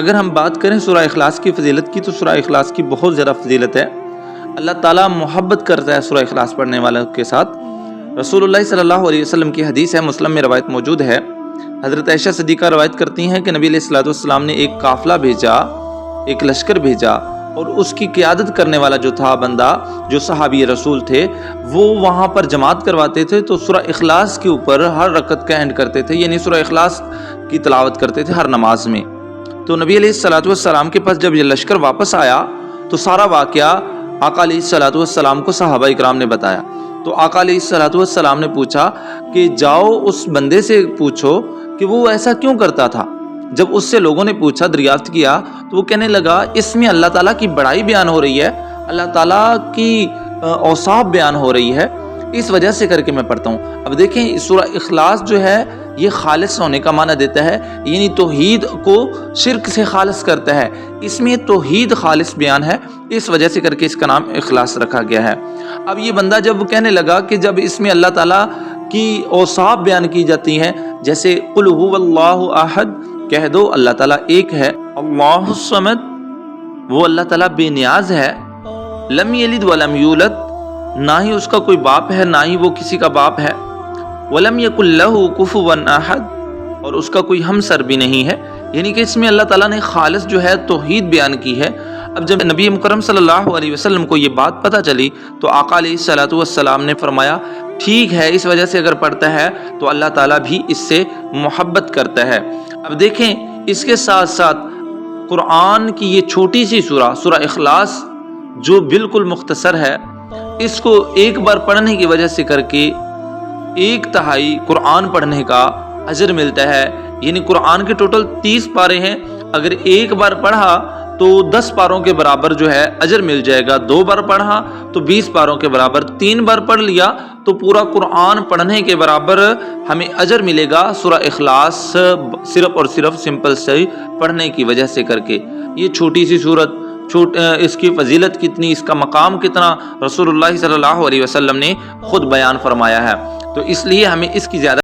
اگر ہم بات کریں سورہ اخلاص کی فضیلت کی تو سورہ اخلاص کی بہت زیادہ فضیلت ہے۔ اللہ تعالیٰ محبت کرتا ہے سورہ اخلاص پڑھنے والوں کے ساتھ۔ رسول اللہ صلی اللہ علیہ وسلم کی حدیث ہے، مسلم میں روایت موجود ہے۔ حضرت عائشہ صدیقہ روایت کرتی ہیں کہ نبی علیہ الصلوۃ والسلام نے ایک قافلہ بھیجا، ایک لشکر بھیجا، اور اس کی قیادت کرنے والا جو تھا بندہ، جو صحابی رسول تھے، وہ وہاں پر جماعت کرواتے تھے تو سورہ اخلاص کے اوپر ہر رکعت کا اینڈ کرتے تھے، یعنی سورہ اخلاص کی تلاوت کرتے تھے ہر نماز میں۔ تو نبی علیہ الصلوۃ والسلام کے پاس جب یہ لشکر واپس آیا تو سارا واقعہ آقا علیہ الصلوۃ والسلام کو صحابہ اکرام نے بتایا۔ تو آقا علیہ الصلوۃ والسلام نے پوچھا کہ جاؤ اس بندے سے پوچھو کہ وہ ایسا کیوں کرتا تھا۔ جب اس سے لوگوں نے پوچھا، دریافت کیا، تو وہ کہنے لگا اس میں اللہ تعالیٰ کی بڑائی بیان ہو رہی ہے، اللہ تعالیٰ کی اوصاف بیان ہو رہی ہے، اس وجہ سے کر کے میں پڑھتا ہوں۔ اب دیکھیں سورہ اخلاص جو ہے یہ خالص ہونے کا معنی دیتا ہے، یعنی توحید کو شرک سے خالص کرتا ہے۔ اس میں توحید خالص بیان ہے، اس وجہ سے کر کے اس کا نام اخلاص رکھا گیا ہے۔ اب یہ بندہ جب کہنے لگا کہ جب اس میں اللہ تعالیٰ کی اوصاف بیان کی جاتی ہیں، جیسے قل هو اللہ احد، کہہ دو اللہ تعالیٰ ایک ہے، اللہ الصمد، وہ اللہ تعالیٰ بے نیاز ہے، لم یلد ولم یولد، نہ ہی اس کا کوئی باپ ہے نہ ہی وہ کسی کا باپ ہے، ولم یکن لہ کفوا احد، اور اس کا کوئی ہمسر بھی نہیں ہے، یعنی کہ اس میں اللہ تعالیٰ نے خالص جو ہے توحید بیان کی ہے۔ اب جب نبی مکرم صلی اللہ علیہ وسلم کو یہ بات پتہ چلی تو آقا علیہ الصلوۃ والسلام نے فرمایا ٹھیک ہے، اس وجہ سے اگر پڑھتا ہے تو اللہ تعالیٰ بھی اس سے محبت کرتا ہے۔ اب دیکھیں اس کے ساتھ ساتھ قرآن کی یہ چھوٹی سی سورہ اخلاص جو بالکل مختصر ہے، اس کو ایک بار پڑھنے کی وجہ سے کر کے 1/3 قرآن پڑھنے کا اجر ملتا ہے، یعنی قرآن کے ٹوٹل 30 پارے ہیں، اگر ایک بار پڑھا تو 10 پاروں کے برابر جو ہے اجر مل جائے گا، 2 بار پڑھا تو 20 پاروں کے برابر، 3 بار پڑھ لیا تو پورا قرآن پڑھنے کے برابر ہمیں اجر ملے گا سورہ اخلاص صرف اور صرف سمپل سے پڑھنے کی وجہ سے کر کے۔ یہ چھوٹی سی سورت، اس کی فضیلت کتنی، اس کا مقام کتنا، رسول اللہ صلی اللہ علیہ وسلم نے خود بیان فرمایا ہے، تو اس لیے ہمیں اس کی زیادہ